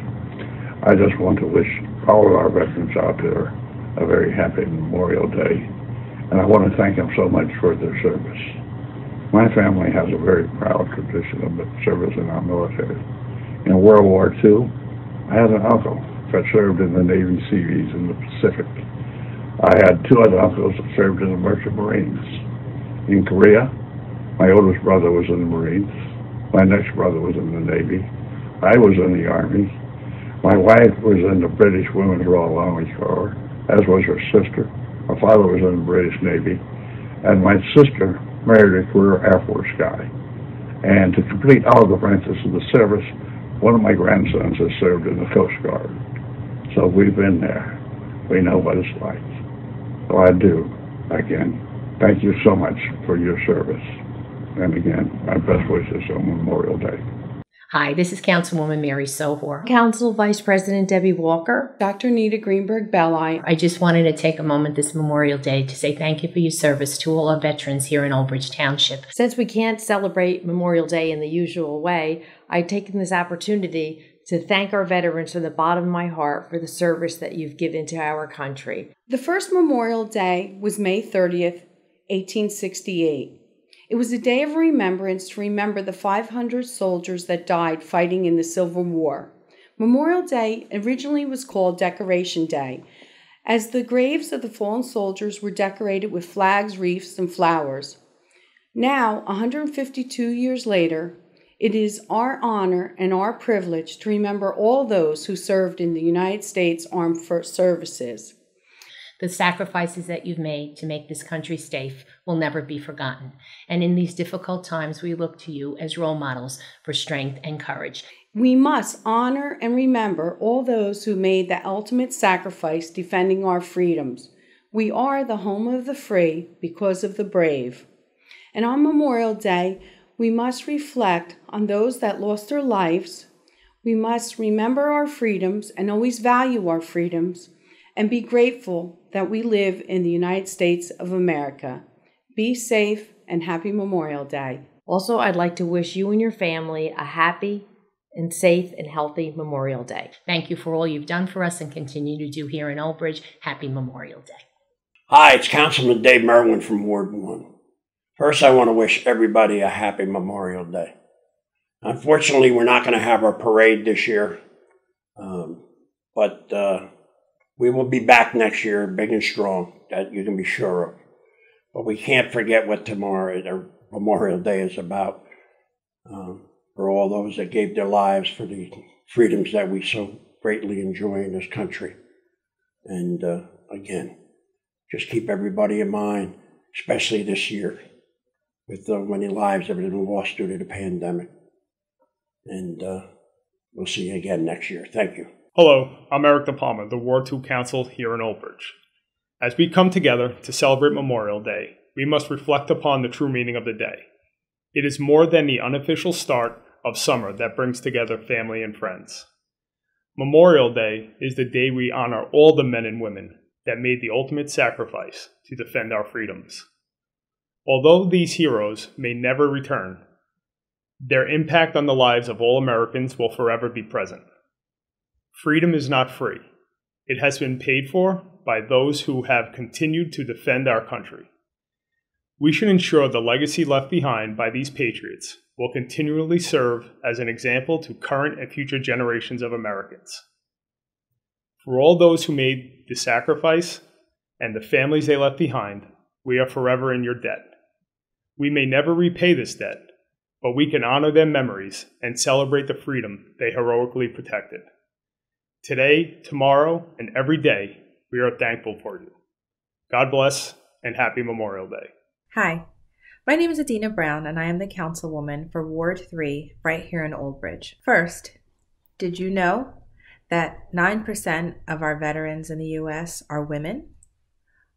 I just want to wish all of our veterans out there a very happy Memorial Day, and I want to thank them so much for their service. My family has a very proud tradition of service in our military. In World War II, I had an uncle that served in the Navy Seas in the Pacific. I had two other uncles that served in the Merchant Marines. In Korea, my oldest brother was in the Marines. My next brother was in the Navy. I was in the Army. My wife was in the British Women's Royal Army Corps, as was her sister. My father was in the British Navy. And my sister married a career Air Force guy. And to complete all the branches of the service, one of my grandsons has served in the Coast Guard. So we've been there. We know what it's like. So I do, again, thank you so much for your service. And again, my best wishes on Memorial Day. Hi, this is Councilwoman Mary Sohor. Council Vice President Debbie Walker. Dr. Anita Greenberg-BELLI. I just wanted to take a moment this Memorial Day to say thank you for your service to all our veterans here in Old Bridge Township. Since we can't celebrate Memorial Day in the usual way, I've taken this opportunity to thank our veterans from the bottom of my heart for the service that you've given to our country. The first Memorial Day was May 30th, 1868. It was a day of remembrance to remember the 500 soldiers that died fighting in the Civil War. Memorial Day originally was called Decoration Day, as the graves of the fallen soldiers were decorated with flags, wreaths, and flowers. Now, 152 years later, it is our honor and our privilege to remember all those who served in the United States Armed Services. The sacrifices that you've made to make this country safe will never be forgotten. And in these difficult times, we look to you as role models for strength and courage. We must honor and remember all those who made the ultimate sacrifice defending our freedoms. We are the home of the free because of the brave. And on Memorial Day, we must reflect on those that lost their lives. We must remember our freedoms and always value our freedoms, and be grateful that we live in the United States of America. Be safe and happy Memorial Day. Also, I'd like to wish you and your family a happy and safe and healthy Memorial Day. Thank you for all you've done for us and continue to do here in Old Bridge. Happy Memorial Day. Hi, it's Councilman Dave MERWIN from Ward 1. First, I want to wish everybody a happy Memorial Day. Unfortunately, we're not going to have our parade this year, but we will be back next year, big and strong, that you can be sure of. But we can't forget what tomorrow, or Memorial Day, is about. for all those that gave their lives for the freedoms that we so greatly enjoy in this country. And again, just keep everybody in mind, especially this year, with the many lives that have been lost due to the pandemic. And we'll see you again next year. Thank you. Hello, I'm Erik DePalma, the Ward 2 Council here in Old Bridge. As we come together to celebrate Memorial Day, we must reflect upon the true meaning of the day. It is more than the unofficial start of summer that brings together family and friends. Memorial Day is the day we honor all the men and women that made the ultimate sacrifice to defend our freedoms. Although these heroes may never return, their impact on the lives of all Americans will forever be present. Freedom is not free. It has been paid for by those who have continued to defend our country. We should ensure the legacy left behind by these patriots will continually serve as an example to current and future generations of Americans. For all those who made the sacrifice and the families they left behind, we are forever in your debt. We may never repay this debt, but we can honor their memories and celebrate the freedom they heroically protected. Today, tomorrow, and every day, we are thankful for you. God bless, and happy Memorial Day. Hi, my name is EDINA Brown, and I am the councilwoman for Ward 3 right here in Old Bridge. First, did you know that 9% of our veterans in the U.S. are women?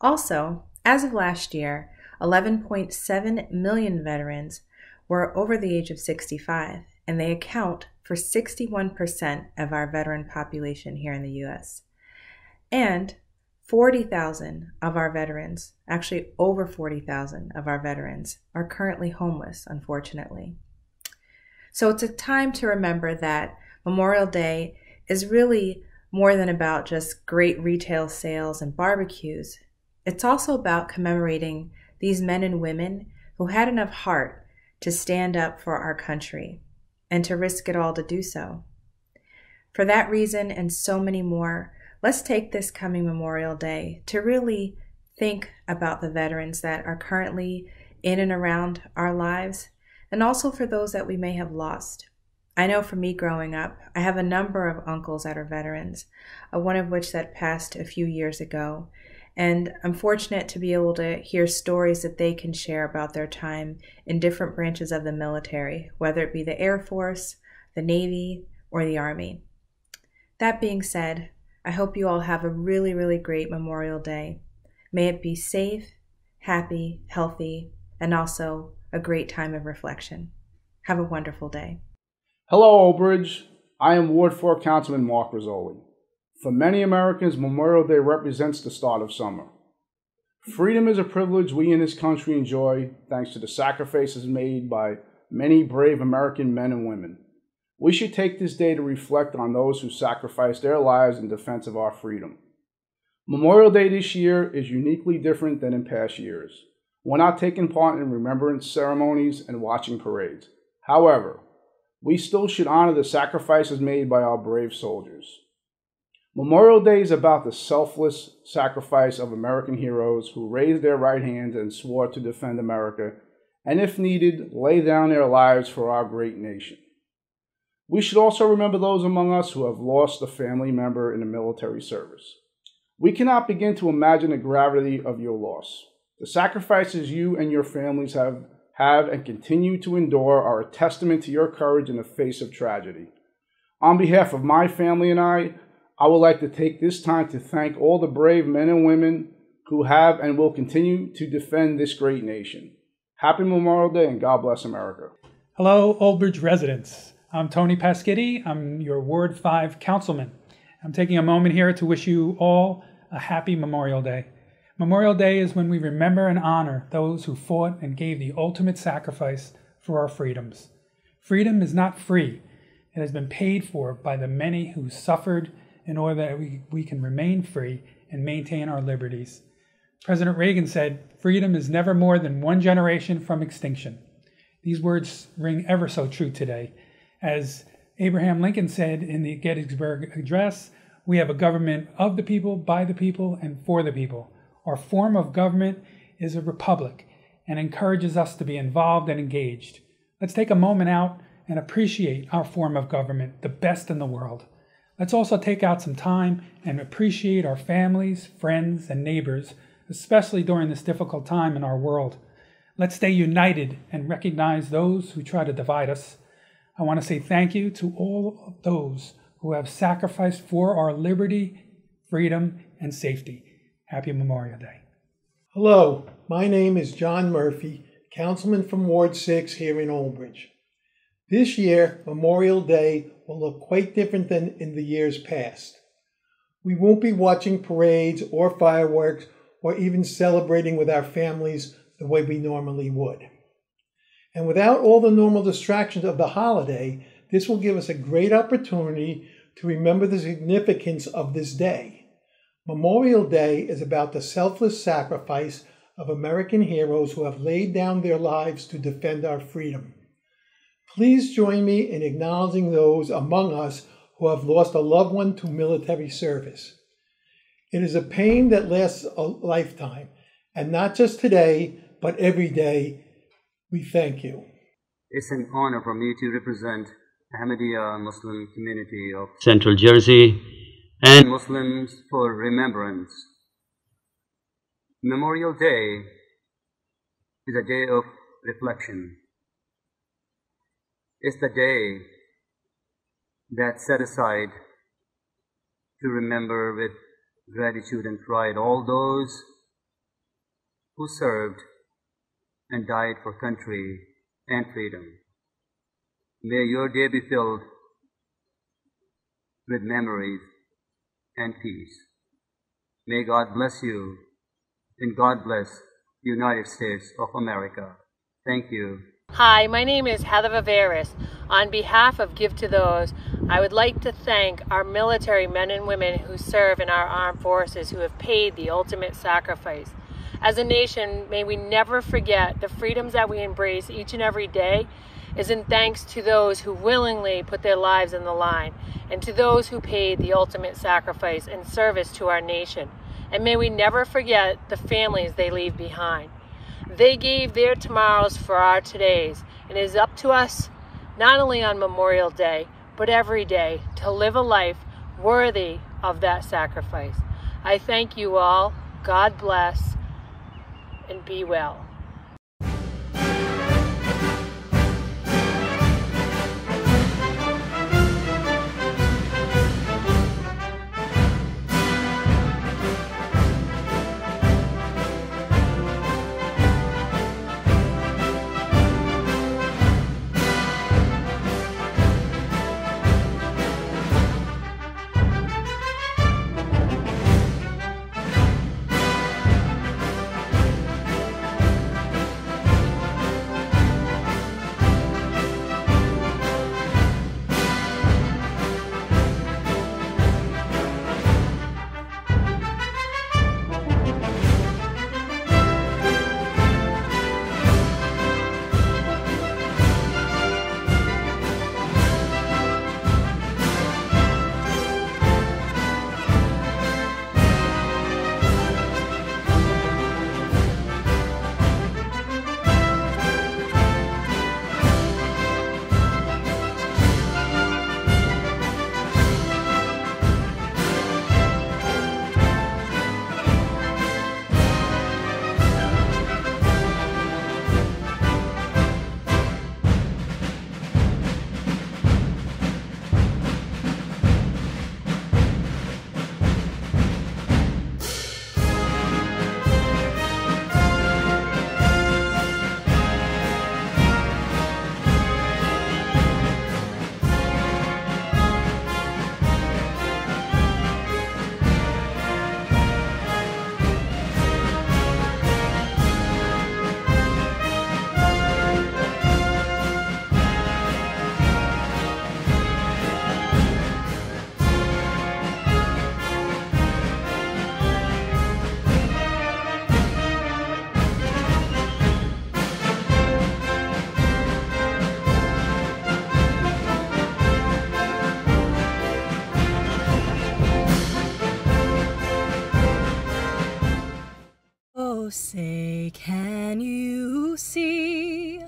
Also, as of last year, 11.7 million veterans were over the age of 65, and they account for 61% of our veteran population here in the U.S. And 40,000 of our veterans, actually over 40,000 of our veterans, are currently homeless, unfortunately. So it's a time to remember that Memorial Day is really more than about just great retail sales and barbecues. It's also about commemorating these men and women who had enough heart to stand up for our country and to risk it all to do so. For that reason and so many more, let's take this coming Memorial Day to really think about the veterans that are currently in and around our lives, and also for those that we may have lost. I know for me growing up, I have a number of uncles that are veterans, one of which that passed a few years ago. And I'm fortunate to be able to hear stories that they can share about their time in different branches of the military, whether it be the Air Force, the Navy, or the Army. That being said, I hope you all have a really, really great Memorial Day. May it be safe, happy, healthy, and also a great time of reflection. Have a wonderful day. Hello, Old Bridge. I am Ward 4 Councilman Mark RAZZOLI. For many Americans, Memorial Day represents the start of summer. Freedom is a privilege we in this country enjoy thanks to the sacrifices made by many brave American men and women. We should take this day to reflect on those who sacrificed their lives in defense of our freedom. Memorial Day this year is uniquely different than in past years. We're not taking part in remembrance ceremonies and watching parades. However, we still should honor the sacrifices made by our brave soldiers. Memorial Day is about the selfless sacrifice of American heroes who raised their right hands and swore to defend America, and if needed, lay down their lives for our great nation. We should also remember those among us who have lost a family member in the military service. We cannot begin to imagine the gravity of your loss. The sacrifices you and your families have and continue to endure are a testament to your courage in the face of tragedy. On behalf of my family and I would like to take this time to thank all the brave men and women who have and will continue to defend this great nation. Happy Memorial Day and God bless America. Hello, Old Bridge residents. I'm Tony Paskitti. I'm your Ward 5 councilman. I'm taking a moment here to wish you all a happy Memorial Day. Memorial Day is when we remember and honor those who fought and gave the ultimate sacrifice for our freedoms. Freedom is not free. It has been paid for by the many who suffered in order that we can remain free and maintain our liberties. President Reagan said, "Freedom is never more than one generation from extinction." These words ring ever so true today. As Abraham Lincoln said in the Gettysburg Address, we have a government of the people, by the people, and for the people. Our form of government is a republic and encourages us to be involved and engaged. Let's take a moment out and appreciate our form of government, the best in the world. Let's also take out some time and appreciate our families, friends, and neighbors, especially during this difficult time in our world. Let's stay united and recognize those who try to divide us. I want to say thank you to all of those who have sacrificed for our liberty, freedom, and safety. Happy Memorial Day. Hello, my name is John Murphy, Councilman from Ward 6 here in Old Bridge. This year, Memorial Day will look quite different than in the years past. We won't be watching parades or fireworks or even celebrating with our families the way we normally would. And without all the normal distractions of the holiday, this will give us a great opportunity to remember the significance of this day. Memorial Day is about the selfless sacrifice of American heroes who have laid down their lives to defend our freedom. Please join me in acknowledging those among us who have lost a loved one to military service. It is a pain that lasts a lifetime, and not just today, but every day. We thank you. It's an honor for me to represent Ahmadiyya Muslim community of Central Jersey and Muslims for remembrance. Memorial Day is a day of reflection. It's the day that's set aside to remember with gratitude and pride all those who served and died for country and freedom. May your day be filled with memories and peace. May God bless you, and God bless the United States of America. Thank you. Hi, my name is Heather VIVEIROS. On behalf of Give to Those, I would like to thank our military men and women who serve in our armed forces who have paid the ultimate sacrifice. As a nation, may we never forget the freedoms that we embrace each and every day is in thanks to those who willingly put their lives in the line and to those who paid the ultimate sacrifice in service to our nation. And may we never forget the families they leave behind. They gave their tomorrows for our todays, and it is up to us, not only on Memorial Day, but every day, to live a life worthy of that sacrifice. I thank you all. God bless, and be well. Say, can you see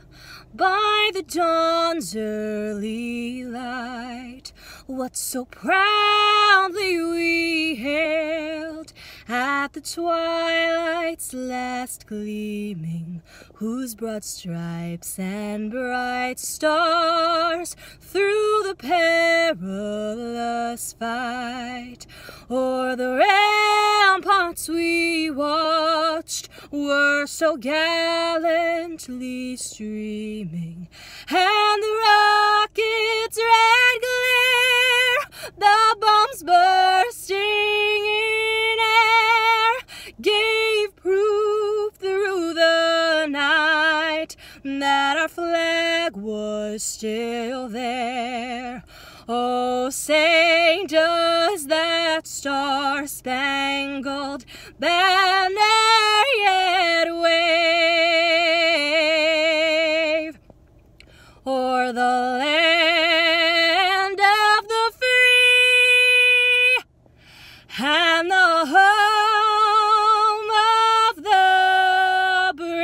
by the dawn's early light, what so proudly we hailed at the twilight's last gleaming, whose broad stripes and bright stars through the perilous fight o'er the ramparts we watched were so gallantly streaming, and the rocket's red glare, the bombs bursting in air, gave proof through the night that our flag was still there. Oh, say, does that star-spangled banner yet wave o'er the land of the free and the home of the brave?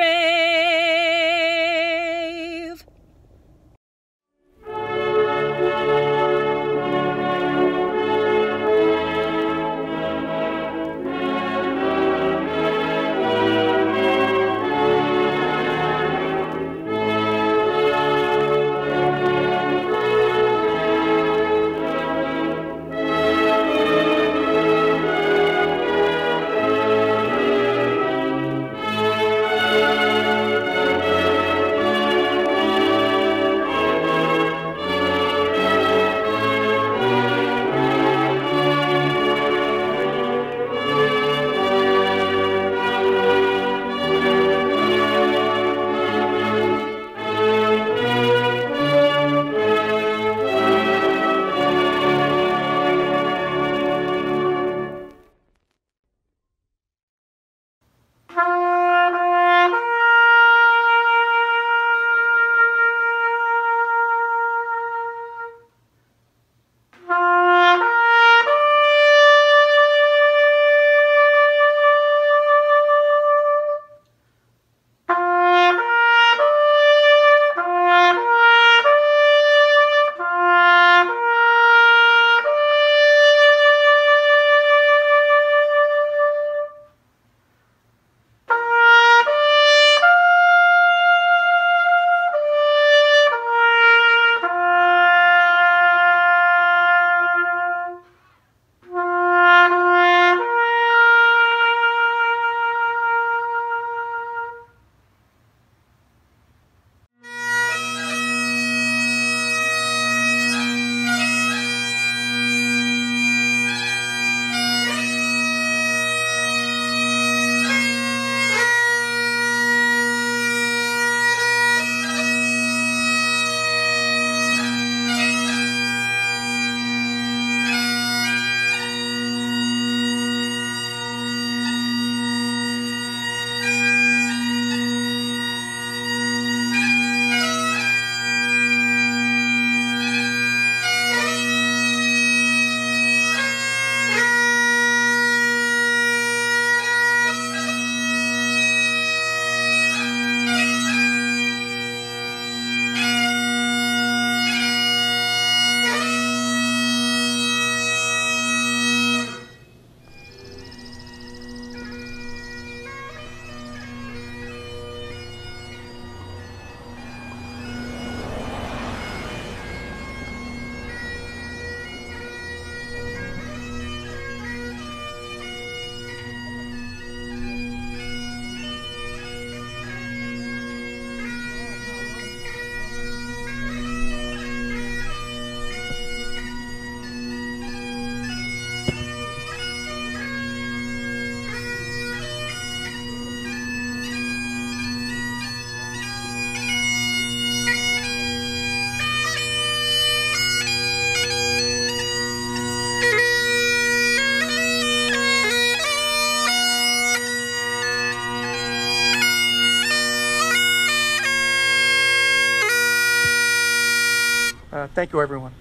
Thank you, everyone.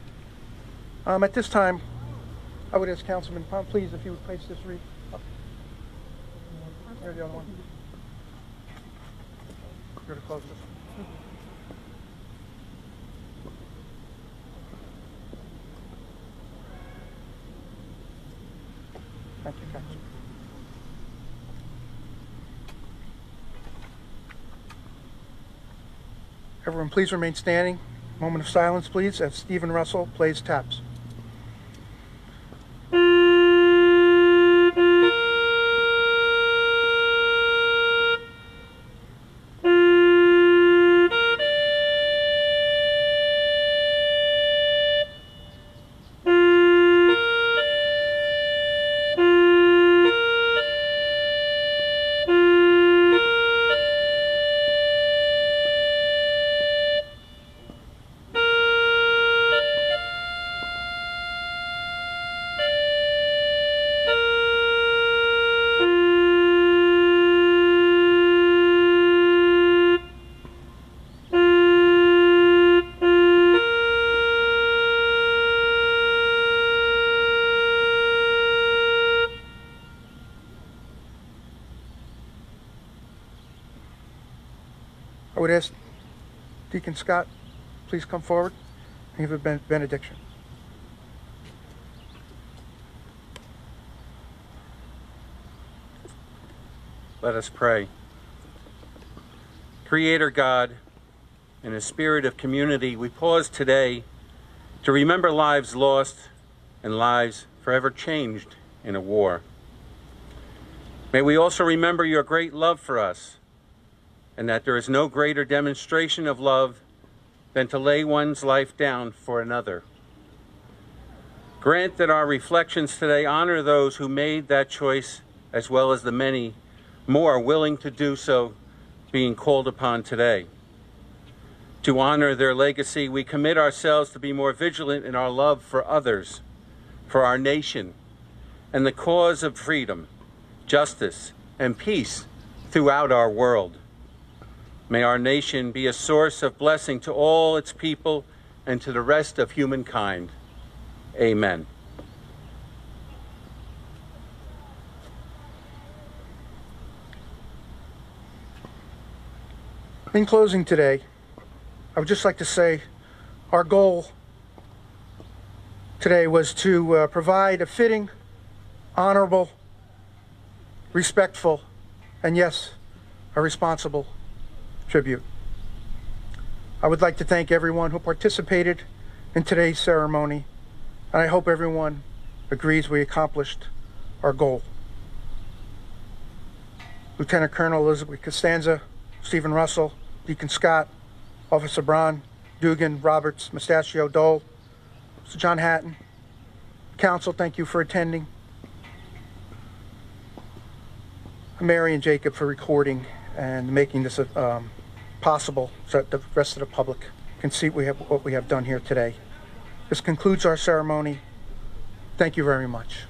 At this time, I would ask Councilman Pond, please, if you would place this wreath up. Here's the other one. Here to close this. Thank you, Council. Everyone, please remain standing. Moment of silence, please, as Stephen Russell plays taps. I would ask Deacon Scott, please come forward and give a benediction. Let us pray. Creator God, in a spirit of community, we pause today to remember lives lost and lives forever changed in a war. May we also remember your great love for us, and that there is no greater demonstration of love than to lay one's life down for another. Grant that our reflections today honor those who made that choice, as well as the many more willing to do so being called upon today. To honor their legacy, we commit ourselves to be more vigilant in our love for others, for our nation, and the cause of freedom, justice, and peace throughout our world. May our nation be a source of blessing to all its people and to the rest of humankind. Amen. In closing today, I would just like to say our goal today was to provide a fitting, honorable, respectful, and yes, a responsible tribute. I would like to thank everyone who participated in today's ceremony, and I hope everyone agrees we accomplished our goal. Lieutenant Colonel Elizabeth Costanza, Stephen Russell, Deacon Scott, Officer Braun, Dugan, Roberts, Mustacchio, Dole, Mr. John Hatton, Council, thank you for attending. Mary and Jacob for recording and making this possible so that the rest of the public can see what we have done here today. This concludes our ceremony. Thank you very much.